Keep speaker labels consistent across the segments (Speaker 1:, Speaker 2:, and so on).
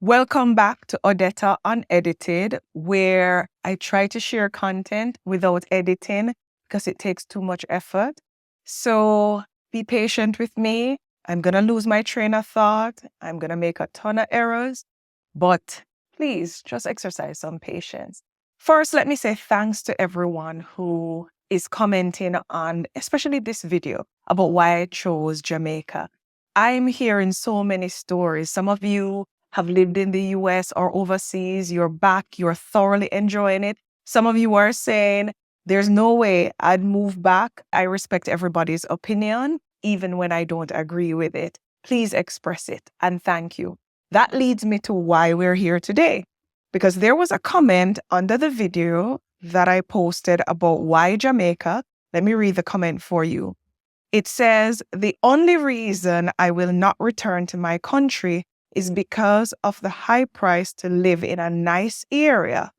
Speaker 1: Welcome back to Odetta Unedited, where I try to share content without editing because it takes too much effort. So be patient with me. I'm going to lose my train of thought. I'm going to make a ton of errors, but please just exercise some patience. First, let me say thanks to everyone who is commenting on, especially this video, about why I chose Jamaica. I'm hearing so many stories. Some of you have lived in the US or overseas, you're back, you're thoroughly enjoying it. Some of you are saying, there's no way I'd move back. I respect everybody's opinion, even when I don't agree with it. Please express it, and thank you. That leads me to why we're here today, because there was a comment under the video that I posted about why Jamaica. Let me read the comment for you. It says, the only reason I will not return to my country is because of the high price to live in a nice area.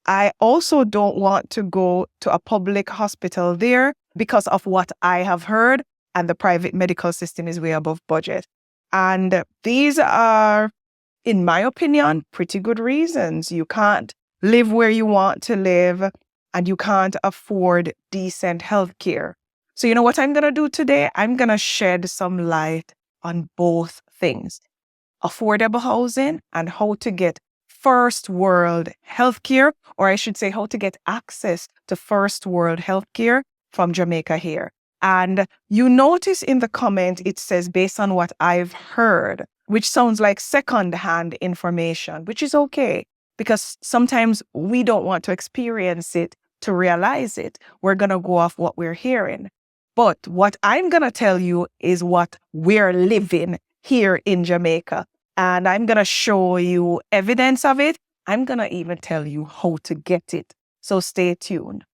Speaker 1: I also don't want to go to a public hospital there because of what I have heard, and the private medical system is way above budget. And these are, in my opinion, pretty good reasons. You can't live where you want to live, and you can't afford decent health care. So you know what I'm going to do today? I'm going to shed some light on both things. Affordable housing and how to get first world healthcare, or I should say how to get access to first world healthcare from Jamaica here. And you notice in the comment, it says based on what I've heard, which sounds like second-hand information, which is okay, because sometimes we don't want to experience it to realize it. We're going to go off what we're hearing. But what I'm going to tell you is what we're living here in Jamaica. And I'm going to show you evidence of it. I'm going to even tell you how to get it. So stay tuned.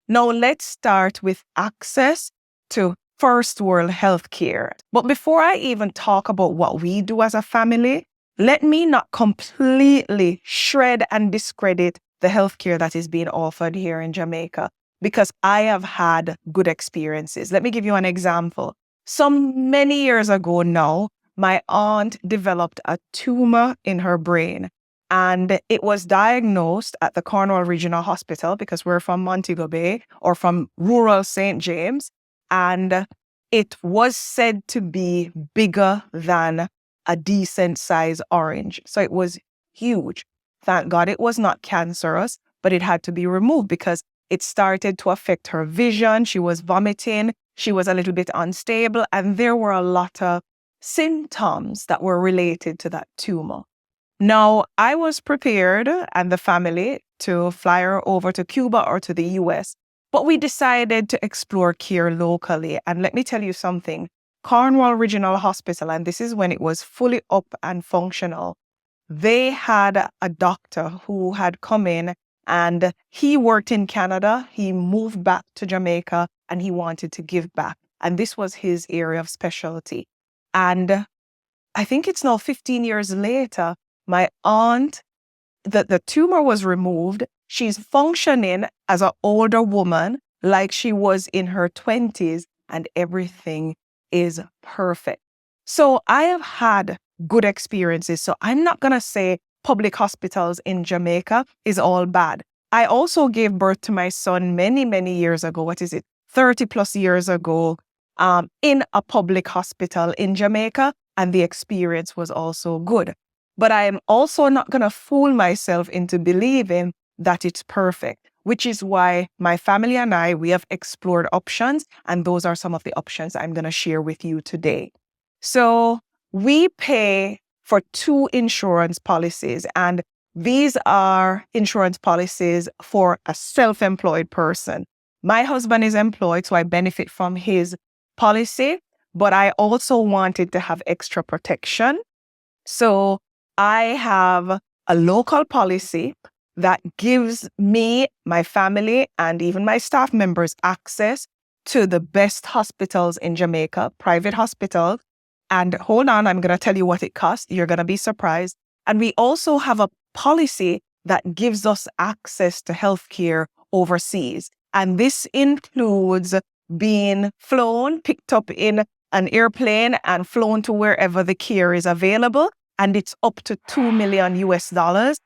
Speaker 1: Now let's start with access to first world healthcare. But before I even talk about what we do as a family, let me not completely shred and discredit the healthcare that is being offered here in Jamaica, because I have had good experiences. Let me give you an example. Many years ago now, my aunt developed a tumor in her brain, and it was diagnosed at the Cornwall Regional Hospital, because we're from Montego Bay or from rural St. James, and it was said to be bigger than a decent size orange. So it was huge. Thank God it was not cancerous, but it had to be removed because it started to affect her vision. She was vomiting. She was a little bit unstable, and there were a lot of symptoms that were related to that tumor. Now, I was prepared and the family to fly her over to Cuba or to the US, but we decided to explore care locally. And let me tell you something, Cornwall Regional Hospital, and this is when it was fully up and functional, they had a doctor who had come in, and he worked in Canada. He moved back to Jamaica and he wanted to give back. And this was his area of specialty. And I think it's now 15 years later, my aunt, the tumor was removed. She's functioning as an older woman like she was in her 20s, and everything is perfect. So I have had good experiences. So I'm not going to say public hospitals in Jamaica is all bad. I also gave birth to my son many, many years ago. 30 plus years ago, in a public hospital in Jamaica, and the experience was also good. But I am also not going to fool myself into believing that it's perfect, which is why my family and I, we have explored options, and those are some of the options I'm going to share with you today. So we pay for 2 insurance policies, and these are insurance policies for a self-employed person. My husband is employed, so I benefit from his policy, but I also wanted to have extra protection. So I have a local policy that gives me, my family, and even my staff members access to the best hospitals in Jamaica, private hospitals. And hold on, I'm going to tell you what it costs. You're going to be surprised. And we also have a policy that gives us access to healthcare overseas. And this includes being flown, picked up in an airplane and flown to wherever the care is available. and it's up to $2 million US.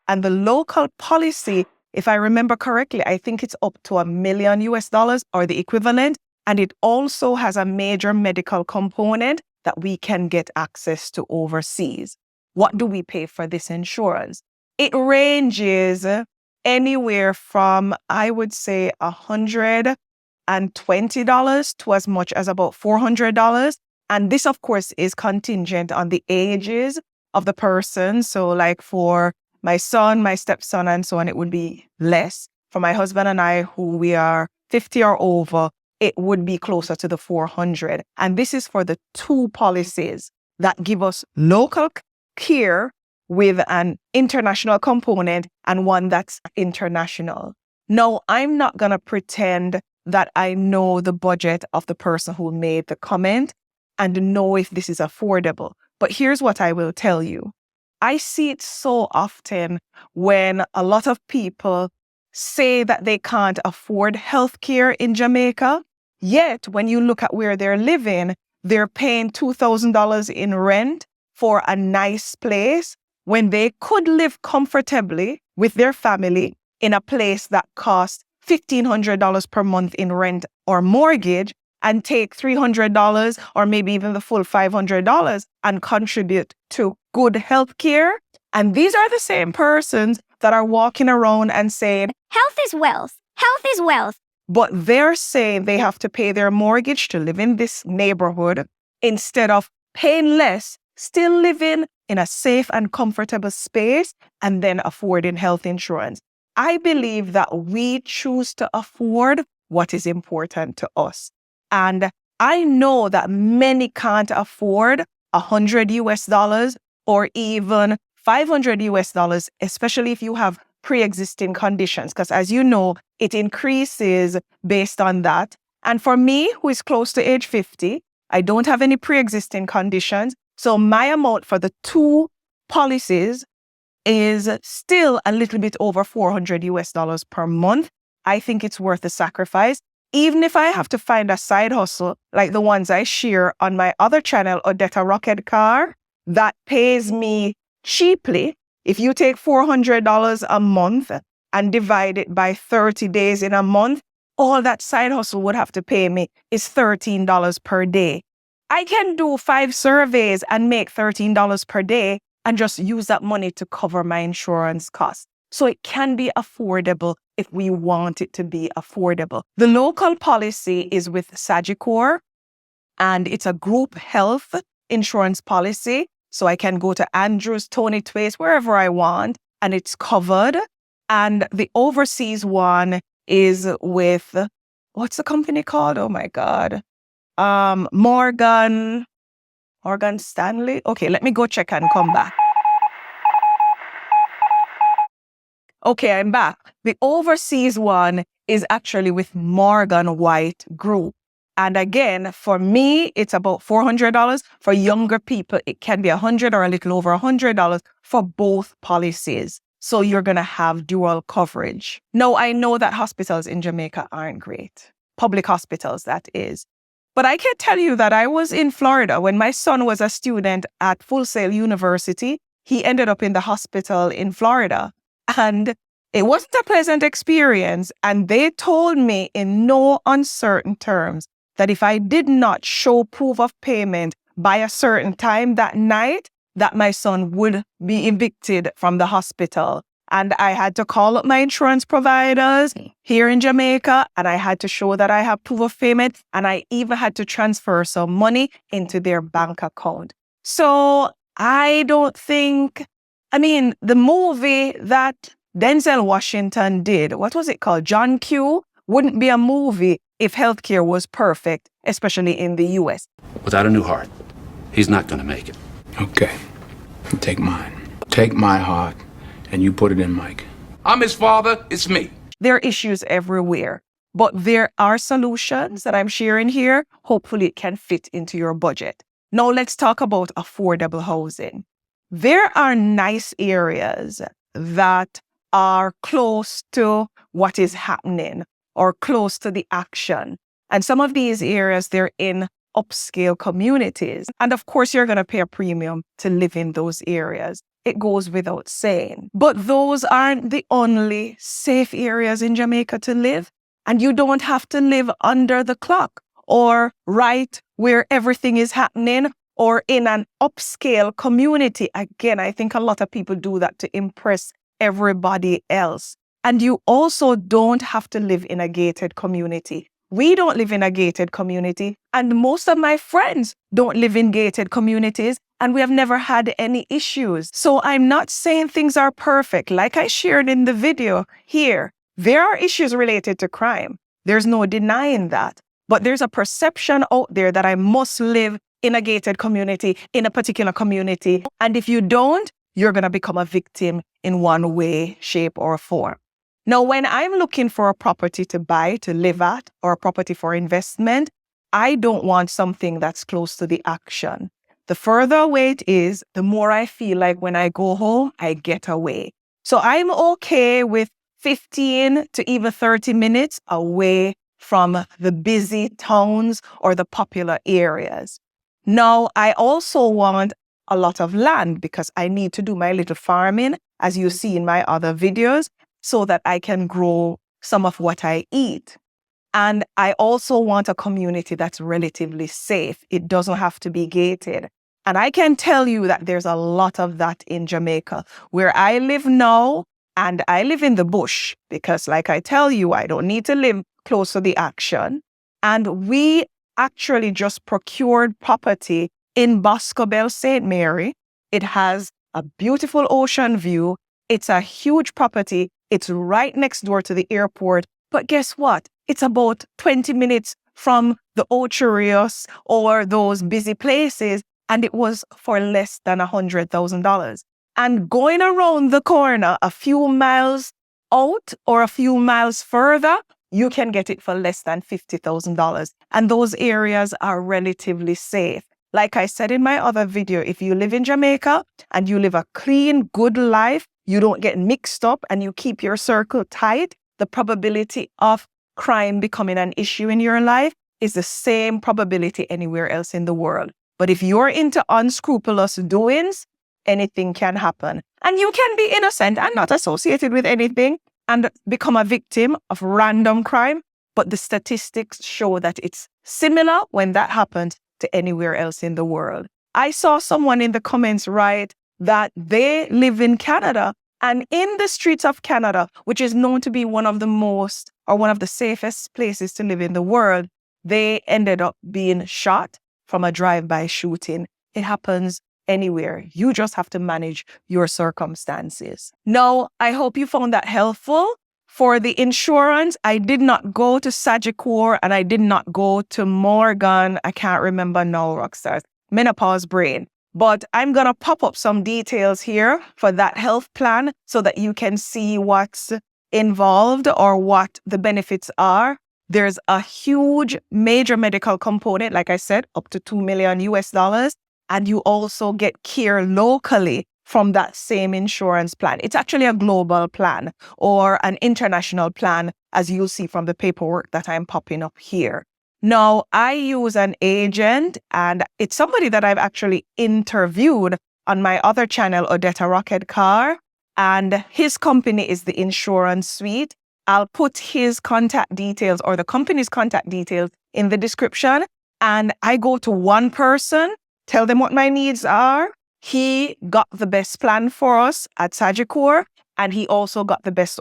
Speaker 1: And the local policy, if I remember correctly, I think it's up to $1 million US or the equivalent. And it also has a major medical component that we can get access to overseas. What do we pay for this insurance? It ranges anywhere from, I would say, $120 to as much as about $400. And this, of course, is contingent on the ages of the person. So like for my son, my stepson, and so on, it would be less. For my husband and I, who we are 50 or over, it would be closer to the 400. And this is for the two policies that give us local care with an international component and one that's international. Now, I'm not going to pretend that I know the budget of the person who made the comment and know if this is affordable. But here's what I will tell you. I see it so often when a lot of people say that they can't afford healthcare in Jamaica. Yet, when you look at where they're living, they're paying $2,000 in rent for a nice place when they could live comfortably with their family in a place that costs $1,500 per month in rent or mortgage and take $300 or maybe even the full $500 and contribute to good health care. And these are the same persons that are walking around and saying,
Speaker 2: health is wealth. Health is wealth.
Speaker 1: But they're saying they have to pay their mortgage to live in this neighborhood instead of paying less, still living in a safe and comfortable space, and then affording health insurance. I believe that we choose to afford what is important to us. And I know that many can't afford $100 US or even $500 US, especially if you have pre-existing conditions, because as you know, it increases based on that. And for me, who is close to age 50, I don't have any pre-existing conditions. So my amount for the two policies is still a little bit over $400 US per month. I think it's worth the sacrifice. Even if I have to find a side hustle like the ones I share on my other channel, Odetta Rocket Car, that pays me cheaply. If you take $400 a month and divide it by 30 days in a month, all that side hustle would have to pay me is $13 per day. I can do 5 surveys and make $13 per day and just use that money to cover my insurance costs. So it can be affordable if we want it to be affordable. The local policy is with Sagicor, and it's a group health insurance policy. So I can go to Andrews, Tony Twace, wherever I want, and it's covered. And the overseas one is with, what's the company called? Oh my God. Morgan Stanley. Okay, let me go check and come back. Okay, I'm back. The overseas one is actually with Morgan White Group. And again, for me, it's about $400. For younger people, it can be $100 or a little over $100 for both policies. So you're going to have dual coverage. Now, I know that hospitals in Jamaica aren't great. Public hospitals, that is. But I can tell you that I was in Florida when my son was a student at Full Sail University. He ended up in the hospital in Florida. And it wasn't a pleasant experience. And they told me in no uncertain terms that if I did not show proof of payment by a certain time that night, that my son would be evicted from the hospital. And I had to call up my insurance providers here in Jamaica, and I had to show that I have proof of payment, and I even had to transfer some money into their bank account. So I don't think, the movie that Denzel Washington did, what was it called? John Q, wouldn't be a movie if healthcare was perfect, especially in the U.S.
Speaker 3: Without a new heart, he's not going to make it.
Speaker 4: Okay, take mine. Take my heart, and you put it in Mike.
Speaker 3: I'm his father, it's me.
Speaker 1: There are issues everywhere, but there are solutions that I'm sharing here. Hopefully it can fit into your budget. Now let's talk about affordable housing. There are nice areas that are close to what is happening or close to the action. And some of these areas, they're in upscale communities. And of course, you're going to pay a premium to live in those areas. It goes without saying. But those aren't the only safe areas in Jamaica to live. And you don't have to live under the clock or right where everything is happening or in an upscale community. Again, I think a lot of people do that to impress everybody else. And you also don't have to live in a gated community. We don't live in a gated community, and most of my friends don't live in gated communities, and we have never had any issues. So I'm not saying things are perfect. Like I shared in the video here, there are issues related to crime. There's no denying that. But there's a perception out there that I must live in a gated community, in a particular community. And if you don't, you're going to become a victim in one way, shape, or form. Now, when I'm looking for a property to buy, to live at, or a property for investment, I don't want something that's close to the action. The further away it is, the more I feel like when I go home, I get away. So I'm okay with 15 to even 30 minutes away from the busy towns or the popular areas. Now, I also want a lot of land because I need to do my little farming, as you see in my other videos, so that I can grow some of what I eat. And I also want a community that's relatively safe. It doesn't have to be gated. And I can tell you that there's a lot of that in Jamaica. Where I live now, and I live in the bush, because like I tell you, I don't need to live close to the action. And we actually just procured property in Boscobel, St. Mary. It has a beautiful ocean view. It's a huge property. It's right next door to the airport. But guess what? It's about 20 minutes from the Ocherios or those busy places. And it was for less than $100,000. And going around the corner a few miles out or a few miles further, you can get it for less than $50,000. And those areas are relatively safe. Like I said in my other video, if you live in Jamaica and you live a clean, good life, you don't get mixed up and you keep your circle tight, the probability of crime becoming an issue in your life is the same probability anywhere else in the world. But if you're into unscrupulous doings, anything can happen. And you can be innocent and not associated with anything and become a victim of random crime. But the statistics show that it's similar when that happens to anywhere else in the world. I saw someone in the comments write that they live in Canada, and in the streets of Canada, which is known to be one of the most or one of the safest places to live in the world, they ended up being shot from a drive-by shooting. It happens anywhere. You just have to manage your circumstances. Now, I hope you found that helpful. For the insurance, I did not go to Sagicor and I did not go to Morgan. I can't remember now, Rockstars. Menopause brain. But I'm going to pop up some details here for that health plan so that you can see what's involved or what the benefits are. There's a huge major medical component, like I said, up to $2 million US. And you also get care locally from that same insurance plan. It's actually a global plan or an international plan, as you'll see from the paperwork that I'm popping up here. Now, I use an agent, and it's somebody that I've actually interviewed on my other channel, Odetta Rocket Car, and his company is the Insurance Suite. I'll put his contact details or the company's contact details in the description, and I go to one person, tell them what my needs are. He got the best plan for us at Sagicor, and he also got the best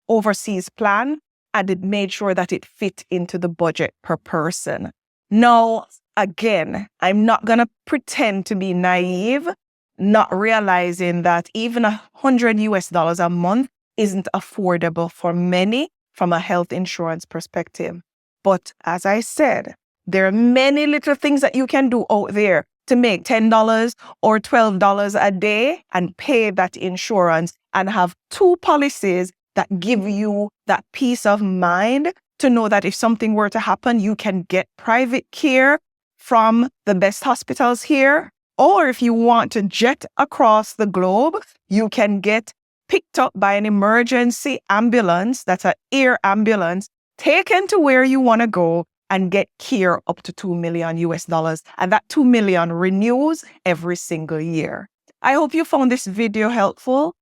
Speaker 1: overseas plan, and it made sure that it fit into the budget per person. Now, again, I'm not going to pretend to be naive, not realizing that even $100 US a month isn't affordable for many from a health insurance perspective. But as I said, there are many little things that you can do out there to make $10 or $12 a day and pay that insurance and have two policies that give you that peace of mind to know that if something were to happen, you can get private care from the best hospitals here. Or if you want to jet across the globe, you can get picked up by an emergency ambulance, that's an air ambulance, taken to where you want to go, and get care up to $2 million US dollars. And that 2 million renews every single year. I hope you found this video helpful,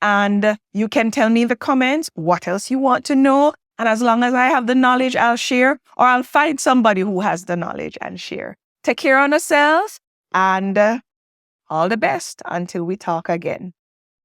Speaker 1: and you can tell me in the comments what else you want to know. And as long as I have the knowledge, I'll share, or I'll find somebody who has the knowledge and share. Take care of yourselves, and all the best until we talk again.